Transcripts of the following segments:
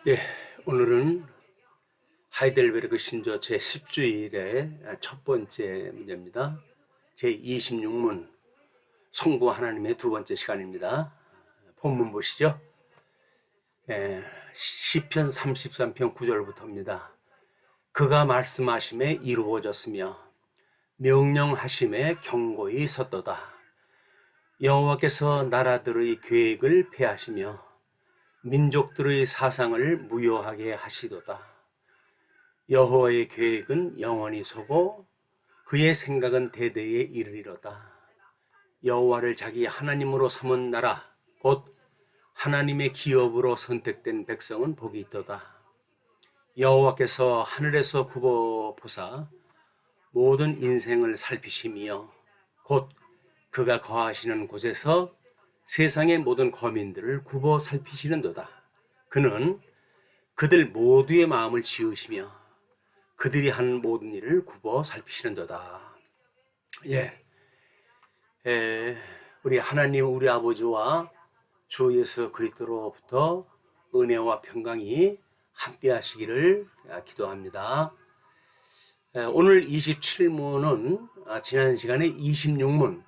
예, 오늘은 하이델베르그 신조 제10주일의 첫 번째 문제입니다. 제26문 성부 하나님의 두 번째 시간입니다. 본문 보시죠. 시편 33편 9절부터입니다. 그가 말씀하심에 이루어졌으며 명령하심에 경고히 섰도다. 여호와께서 나라들의 계획을 폐하시며 민족들의 사상을 무효하게 하시도다. 여호와의 계획은 영원히 서고 그의 생각은 대대에 이르리로다. 여호와를 자기 하나님으로 삼은 나라 곧 하나님의 기업으로 선택된 백성은 복이 있도다. 여호와께서 하늘에서 굽어 보사 모든 인생을 살피시며 곧 그가 거하시는 곳에서 세상의 모든 거민들을 굽어 살피시는도다. 그는 그들 모두의 마음을 지으시며 그들이 한 모든 일을 굽어 살피시는도다. 우리 하나님 우리 아버지와 주 예수 그리스도로부터 은혜와 평강이 함께 하시기를 기도합니다. 오늘 27문은 지난 시간에 26문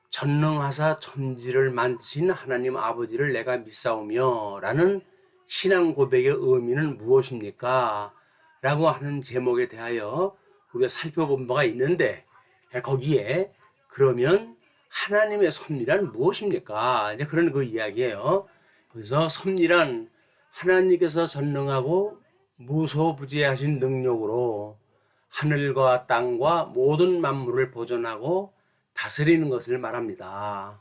전능하사 천지를 만드신 하나님 아버지를 내가 믿사오며 라는 신앙 고백의 의미는 무엇입니까? 라고 하는 제목에 대하여 우리가 살펴본 바가 있는데, 거기에 그러면 하나님의 섭리란 무엇입니까? 이제 그런 그 이야기예요. 그래서 섭리란 하나님께서 전능하고 무소부지하신 능력으로 하늘과 땅과 모든 만물을 보존하고 다스리는 것을 말합니다.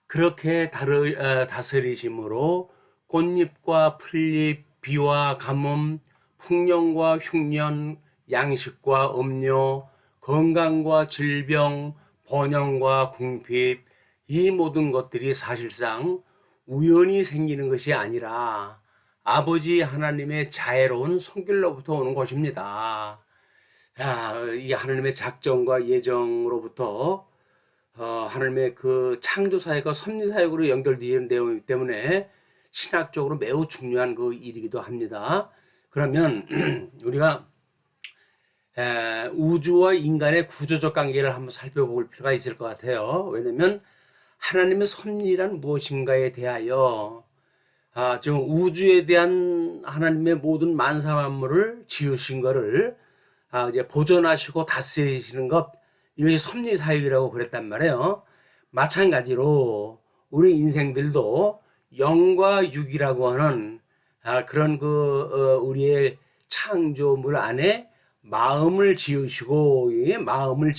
그렇게 다스리심으로 꽃잎과 풀잎, 비와 가뭄, 풍년과 흉년, 양식과 음료, 건강과 질병, 번영과 궁핍, 이 모든 것들이 사실상 우연히 생기는 것이 아니라 아버지 하나님의 자애로운 손길로부터 오는 것입니다. 이 하나님의 작정과 예정으로부터 하나님의 그 창조 사역과 섭리 사역으로 연결되는 내용이기 때문에 신학적으로 매우 중요한 그 일이기도 합니다. 그러면 우리가 우주와 인간의 구조적 관계를 한번 살펴볼 필요가 있을 것 같아요. 왜냐하면 하나님의 섭리란 무엇인가에 대하여 지금 우주에 대한 하나님의 모든 만사 만물을 지으신 것을 이제 보존하시고 다스리시는 것, 이것이 섭리 사역이라고 그랬단 말이에요. 마찬가지로 우리 인생들도 영과 육이라고 하는 그런 우리의 창조물 안에 마음을 지으시고 이 마음을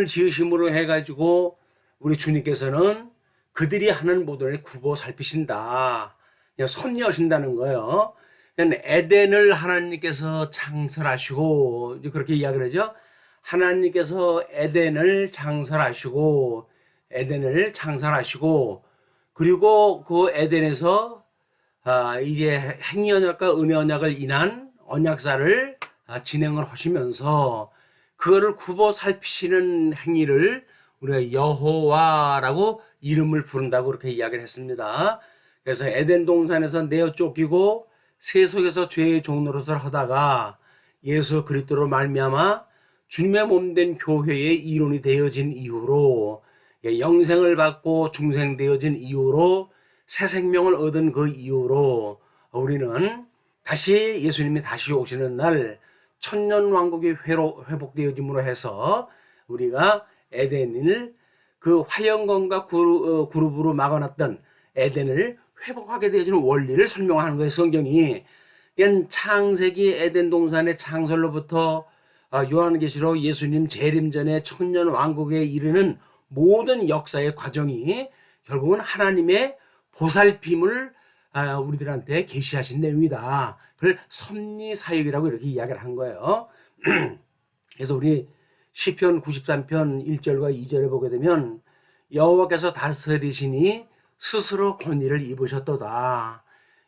지으심으로 해가지고 우리 주님께서는 그들이 하는 모든 일 굽어 살피신다. 섭리하신다는 거예요. 에덴을 하나님께서 창설하시고 그렇게 이야기를 하죠. 하나님께서 에덴을 창설하시고 그리고 그 에덴에서 이제 행위 언약과 은혜 언약을 인한 언약사를 진행을 하시면서 그거를 굽어 살피시는 행위를 우리가 여호와라고 이름을 부른다고 그렇게 이야기를 했습니다. 그래서 에덴 동산에서 내어 쫓기고 세속에서 죄의 종노릇을 하다가 예수 그리스도로 말미암아 주님의 몸된 교회의 이론이 되어진 이후로 영생을 받고 중생되어진 이후로 새 생명을 얻은 그 이후로 우리는 다시 예수님이 다시 오시는 날 천년 왕국이 회복되어짐으로 해서 우리가 에덴을 그 화영건과 그룹으로 막아놨던 에덴을 회복하게 되어지는 원리를 설명하는 거예요. 성경이 창세기 에덴 동산의 창설로부터 요한계시록 예수님 재림 전에 천년 왕국에 이르는 모든 역사의 과정이 결국은 하나님의 보살핌을 우리들한테 계시하신 내용이다. 그걸 섭리 사역이라고 이렇게 이야기를 한 거예요. 그래서 우리 시편 93편 1절과 2절에 보게 되면 여호와께서 다스리시니 스스로 권위를 입으셨도다.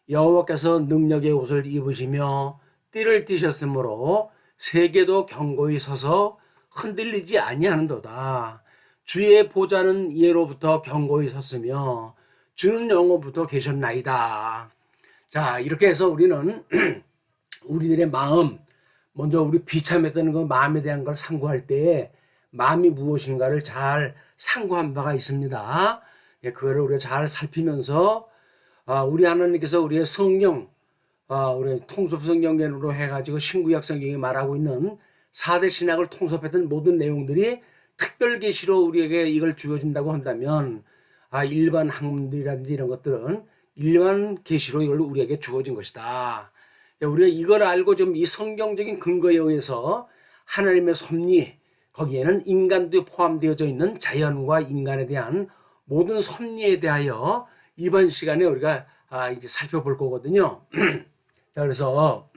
여호와께서 능력의 옷을 입으시며 띠를 띠셨으므로 세계도 견고히 서서 흔들리지 아니하는도다. 주의 보좌는 예로부터 견고히 섰으며 주는 영원부터 계셨나이다. 자, 이렇게 해서 우리는 우리들의 마음, 먼저 우리 비참했던 그 마음에 대한 걸 상고할 때에 마음이 무엇인가를 잘 상고한 바가 있습니다. 예, 그거를 우리가 잘 살피면서 우리 하나님께서 우리의 성령, 우리 통섭 성경으로 해가지고 신구약 성경이 말하고 있는 4대 신약을 통섭했던 모든 내용들이 특별 계시로 우리에게 이걸 주어진다고 한다면 일반 학문들이라든지 이런 것들은 일반 계시로 이걸 우리에게 주어진 것이다. 우리가 이걸 알고 좀 이 성경적인 근거에 의해서 하나님의 섭리, 거기에는 인간도 포함되어져 있는 자연과 인간에 대한 모든 섭리에 대하여 이번 시간에 우리가 이제 살펴볼 거거든요. 자, 그래서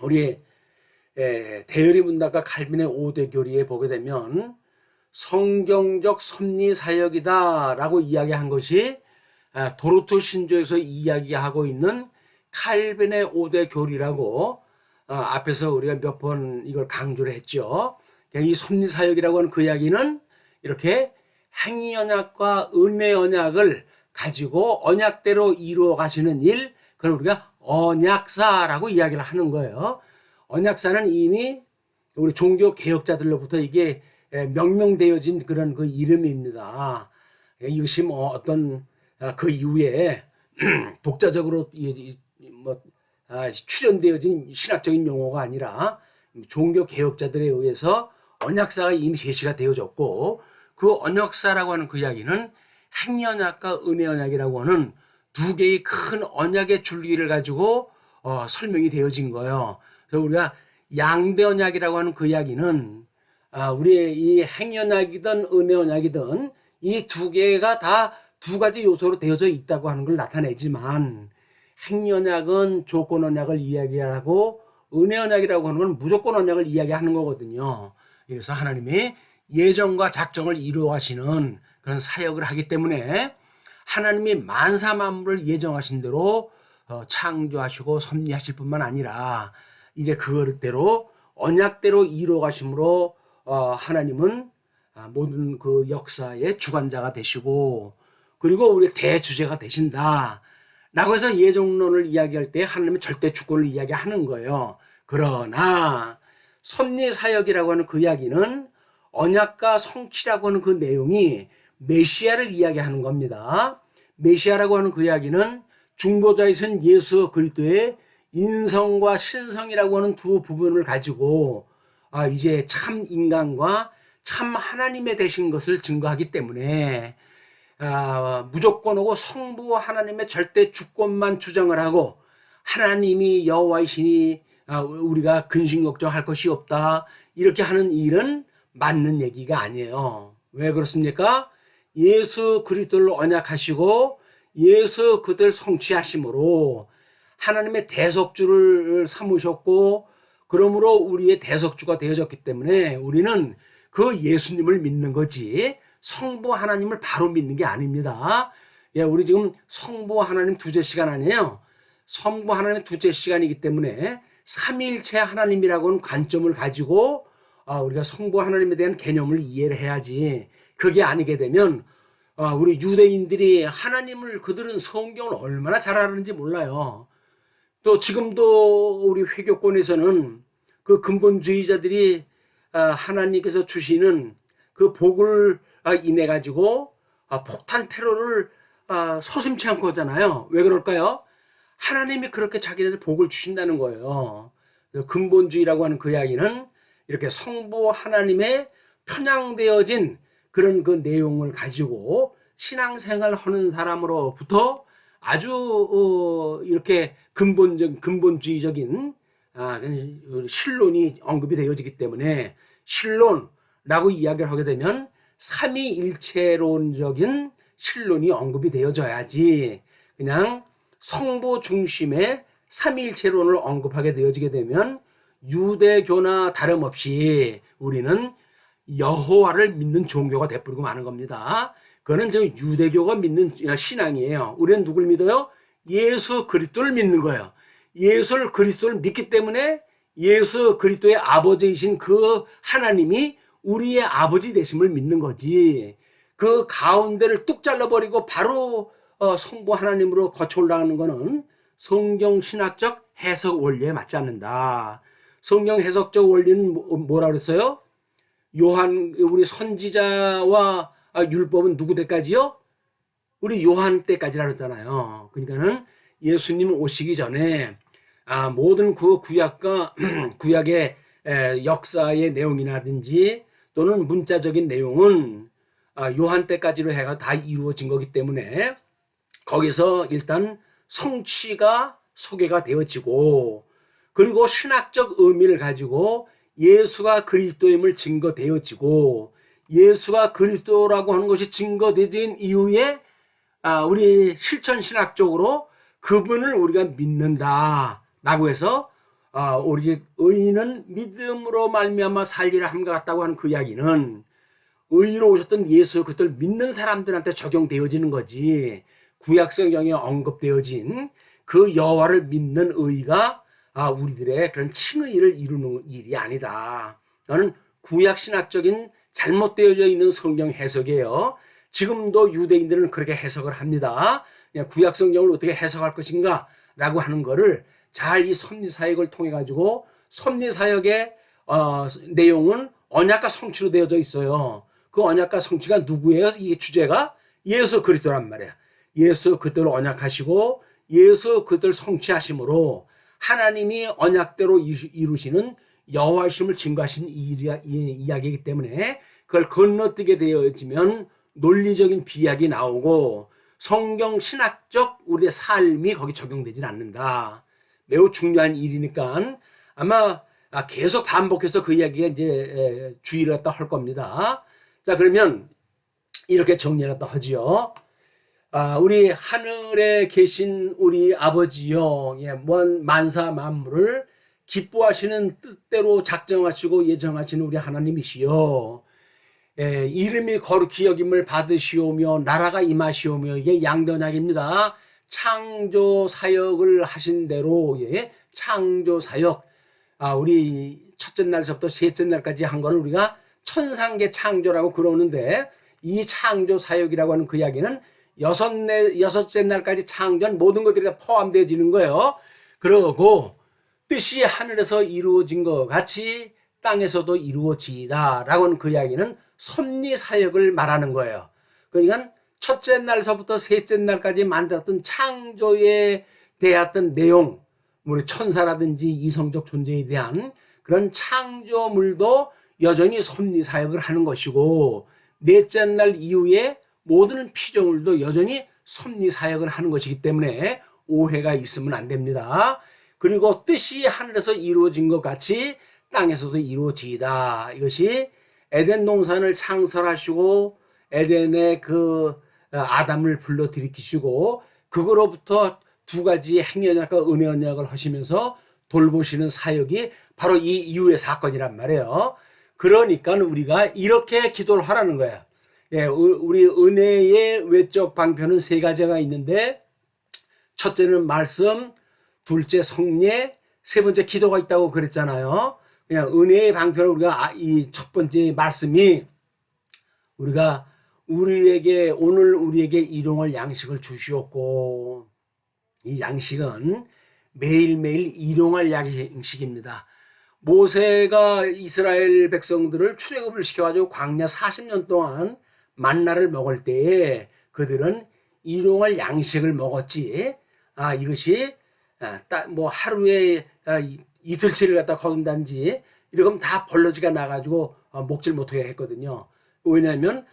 우리 대열의 문답과 칼빈의 5대 교리에 보게 되면 성경적 섭리 사역이다라고 이야기한 것이 도르토 신조에서 이야기하고 있는 칼빈의 5대 교리라고 앞에서 우리가 몇 번 이걸 강조를 했죠. 이 섭리 사역이라고 하는 그 이야기는 이렇게 행위 언약과 은혜 언약을 가지고 언약대로 이루어 가시는 일, 그걸 우리가 언약사라고 이야기를 하는 거예요. 언약사는 이미 우리 종교 개혁자들로부터 이게 명명되어진 그런 그 이름입니다. 이것이 뭐 어떤 그 이후에 독자적으로 출연되어진 신학적인 용어가 아니라 종교 개혁자들에 의해서 언약사가 이미 제시가 되어졌고, 그 언약사라고 하는 그 이야기는 행위 언약과 은혜 언약이라고 하는 두 개의 큰 언약의 줄기를 가지고 설명이 되어진 거예요. 그래서 우리가 양대 언약이라고 하는 그 이야기는 우리의 이 행위 언약이든 은혜 언약이든 이 두 개가 다 두 가지 요소로 되어져 있다고 하는 걸 나타내지만, 행위 언약은 조건 언약을 이야기하고 은혜 언약이라고 하는 건 무조건 언약을 이야기하는 거거든요. 그래서 하나님이 예정과 작정을 이루어 가시는 그런 사역을 하기 때문에 하나님이 만사 만물을 예정하신 대로 창조하시고 섭리하실 뿐만 아니라 이제 그거대로 언약대로 이루어 가심으로 하나님은 모든 그 역사의 주관자가 되시고, 그리고 우리 대주제가 되신다 라고 해서 예정론을 이야기할 때 하나님의 절대 주권을 이야기하는 거예요. 그러나 섭리 사역이라고 하는 그 이야기는 언약과 성취라고 하는 그 내용이 메시아를 이야기하는 겁니다. 메시아라고 하는 그 이야기는 중보자이신 예수 그리스도의 인성과 신성이라고 하는 두 부분을 가지고 이제 참 인간과 참 하나님의 되신 것을 증거하기 때문에 무조건하고 성부 하나님의 절대 주권만 주장을 하고, 하나님이 여호와이시니 우리가 근심 걱정할 것이 없다 이렇게 하는 일은 맞는 얘기가 아니에요. 왜 그렇습니까? 예수 그리스도를 언약하시고 예수 그들 성취하심으로 하나님의 대속주를 삼으셨고, 그러므로 우리의 대속주가 되어졌기 때문에 우리는 그 예수님을 믿는 거지 성부 하나님을 바로 믿는 게 아닙니다. 예, 우리 지금 성부 하나님 두째 시간 아니에요. 성부 하나님 두째 시간이기 때문에 삼위일체 하나님이라고는 관점을 가지고 우리가 성부 하나님에 대한 개념을 이해를 해야지, 그게 아니게 되면 우리 유대인들이 하나님을 그들은 성경을 얼마나 잘 아는지 몰라요. 또 지금도 우리 회교권에서는 그 근본주의자들이 하나님께서 주시는 그 복을 인해 가지고 폭탄 테러를 서슴지 않고 하잖아요. 왜 그럴까요? 하나님이 그렇게 자기네들 복을 주신다는 거예요. 근본주의라고 하는 그 이야기는 이렇게 성부 하나님의 편향되어진 그런 그 내용을 가지고 신앙생활 하는 사람으로부터 아주 이렇게 근본주의적인 신론이 언급이 되어지기 때문에, 신론라고 이야기를 하게 되면 삼위일체론적인 신론이 언급이 되어져야지, 그냥 성부 중심의 삼위일체론을 언급하게 되어지게 되면 유대교나 다름없이 우리는 여호와를 믿는 종교가 돼버리고 마는 겁니다. 그거는 저 유대교가 믿는 신앙이에요. 우리는 누굴 믿어요? 예수 그리스도를 믿는 거예요. 예수 그리스도를 믿기 때문에 예수 그리스도의 아버지이신 그 하나님이 우리의 아버지 되심을 믿는 거지, 그 가운데를 뚝 잘라버리고 바로 성부 하나님으로 거쳐 올라가는 거는 성경 신학적 해석 원리에 맞지 않는다. 성경 해석적 원리는 뭐라 그랬어요? 우리 선지자와 율법은 누구 때까지요? 우리 요한 때까지라 그랬잖아요. 그러니까는 예수님 오시기 전에 모든 그 구약과 구약의 역사의 내용이라든지 또는 문자적인 내용은 요한 때까지로 해가 다 이루어진 거기 때문에 거기서 일단 성취가 소개가 되어지고 그리고 신학적 의미를 가지고 예수가 그리스도임을 증거되어지고 예수가 그리스도라고 하는 것이 증거되진 이후에 우리 실천 신학적으로 그분을 우리가 믿는다라고 해서 우리 의인은 믿음으로 말미암아 살리라 함과 같다고 하는 그 이야기는 의로 오셨던 예수 그들 믿는 사람들한테 적용되어지는 거지 구약 성경에 언급되어진 그 여호와를 믿는 의가 우리들의 그런 칭의를 이루는 일이 아니다. 나는 구약 신학적인 잘못되어져 있는 성경 해석이에요. 지금도 유대인들은 그렇게 해석을 합니다. 구약 성경을 어떻게 해석할 것인가 라고 하는 거를 잘 이 섭리사역을 통해 가지고 섭리사역의 내용은 언약과 성취로 되어져 있어요. 그 언약과 성취가 누구예요? 이 주제가 예수 그리스도란 말이야. 예수 그리스도를 언약하시고 예수 그리스도를 성취하심으로 하나님이 언약대로 이루시는 여호와심을 증거하신 이야기이기 때문에 그걸 건너뛰게 되어지면 논리적인 비약이 나오고 성경 신학적 우리의 삶이 거기 적용되진 않는다. 매우 중요한 일이니까 아마 계속 반복해서 그 이야기가 이제 주의를 갖다 할 겁니다. 자, 그러면 이렇게 정리를 갖다 하지요. 우리 하늘에 계신 우리 아버지여, 만사 만물을 기뻐하시는 뜻대로 작정하시고 예정하시는 우리 하나님이시여, 이름이 거룩히 여김을 받으시오며 나라가 임하시오며, 이게 양변약입니다. 창조 사역을 하신 대로 창조 사역, 우리 첫째 날서부터 셋째 날까지 한 거를 우리가 천상계 창조라고 그러는데, 이 창조 사역이라고 하는 그 이야기는 여섯째 날까지 창조한 모든 것들이 다 포함되어지는 거예요. 그러고 뜻이 하늘에서 이루어진 것 같이 땅에서도 이루어지이다 라고 하는 그 이야기는 섭리사역을 말하는 거예요. 그러니까 첫째 날서부터 셋째 날까지 만들었던 창조에 대했던 내용, 우리 천사라든지 이성적 존재에 대한 그런 창조물도 여전히 섭리사역을 하는 것이고, 넷째 날 이후에 모든 피조물도 여전히 섭리사역을 하는 것이기 때문에 오해가 있으면 안 됩니다. 그리고 뜻이 하늘에서 이루어진 것 같이 땅에서도 이루어지이다. 이것이 에덴 동산을 창설하시고 에덴의 그 아담을 불러 들이키시고 그거로부터 두 가지 행연약과 은혜언약을 하시면서 돌보시는 사역이 바로 이 이후의 사건이란 말이에요. 그러니까 우리가 이렇게 기도를 하라는 거야. 우리 은혜의 외적 방편은 세 가지가 있는데, 첫째는 말씀, 둘째 성례, 세 번째 기도가 있다고 그랬잖아요. 그냥 은혜의 방편을 우리가 이 첫 번째 말씀이 우리가 오늘 우리에게 일용할 양식을 주시옵고, 이 양식은 매일매일 일용할 양식입니다. 모세가 이스라엘 백성들을 출애굽을 시켜가지고 광야 40년 동안 만나를 먹을 때에 그들은 일용할 양식을 먹었지. 이것이 뭐 하루에 이틀치를 갖다 거둔다든지 이러면 다 벌러지가 나가지고 먹질 못하게 했거든요. 왜냐하면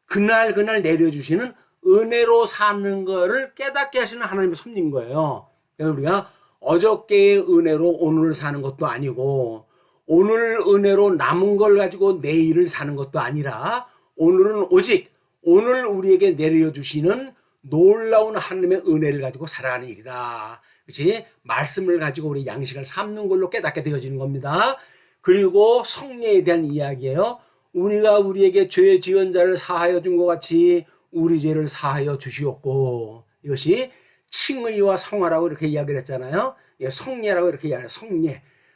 그날 내려주시는 은혜로 사는 거를 깨닫게 하시는 하나님의 섭리인 거예요. 그래서 우리가 어저께의 은혜로 오늘을 사는 것도 아니고, 오늘 은혜로 남은 걸 가지고 내일을 사는 것도 아니라, 오늘은 오직 오늘 우리에게 내려주시는 놀라운 하나님의 은혜를 가지고 살아가는 일이다. 그렇지? 말씀을 가지고 우리 양식을 삼는 걸로 깨닫게 되어지는 겁니다. 그리고 성례에 대한 이야기예요. 우리가 우리에게 죄 지은 자를 사하여 준 것 같이 우리 죄를 사하여 주시옵고, 이것이 칭의와 성화라고 이렇게 이야기를 했잖아요. 성례라고 이렇게 이야기해요.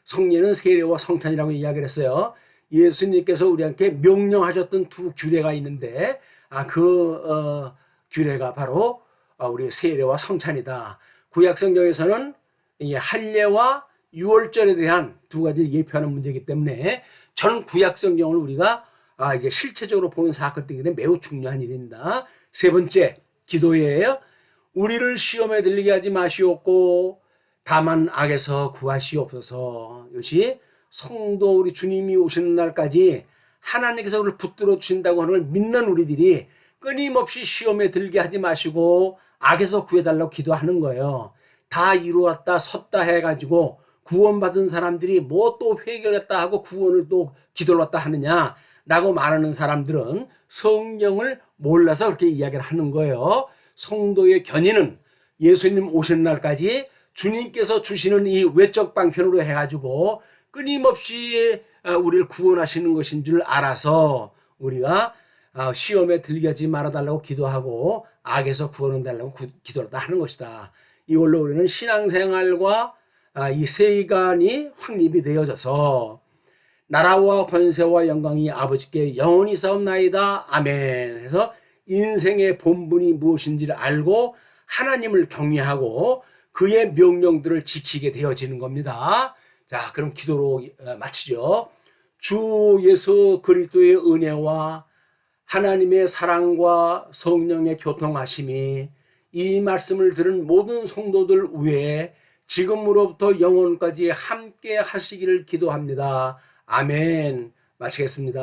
성례는 세례와 성찬이라고 이야기를 했어요. 예수님께서 우리한테 명령하셨던 두 규례가 있는데 그 규례가 바로 우리 세례와 성찬이다. 구약 성경에서는 이 할례와 유월절에 대한 두 가지를 예표하는 문제이기 때문에 전 구약 성경을 우리가 이제 실체적으로 보는 사건이기 때문에 매우 중요한 일입니다. 세 번째, 기도예요. 우리를 시험에 들리게 하지 마시옵고 다만 악에서 구하시옵소서. 이것이 성도 우리 주님이 오시는 날까지 하나님께서 우리를 붙들어 주신다고 하는 걸 믿는 우리들이 끊임없이 시험에 들게 하지 마시고 악에서 구해달라고 기도하는 거예요. 다 이루었다 섰다 해가지고 구원받은 사람들이 뭐 또 회개했다 하고 구원을 또 기도를 했다 하느냐 라고 말하는 사람들은 성경을 몰라서 그렇게 이야기를 하는 거예요. 성도의 견인은 예수님 오시는 날까지 주님께서 주시는 이 외적 방편으로 해가지고 끊임없이 우리를 구원하시는 것인 줄 알아서 우리가 시험에 들게 하지 말아달라고 기도하고 악에서 구원을 달라고 기도를 하는 것이다. 이걸로 우리는 신앙생활과 이 세간이 확립이 되어져서 나라와 권세와 영광이 아버지께 영원히 싸움나이다. 아멘. 해서 인생의 본분이 무엇인지를 알고 하나님을 경외하고 그의 명령들을 지키게 되어지는 겁니다. 자, 그럼 기도로 마치죠. 주 예수 그리스도의 은혜와 하나님의 사랑과 성령의 교통하심이 이 말씀을 들은 모든 성도들 위에 지금으로부터 영원까지 함께 하시기를 기도합니다. 아멘. 마치겠습니다.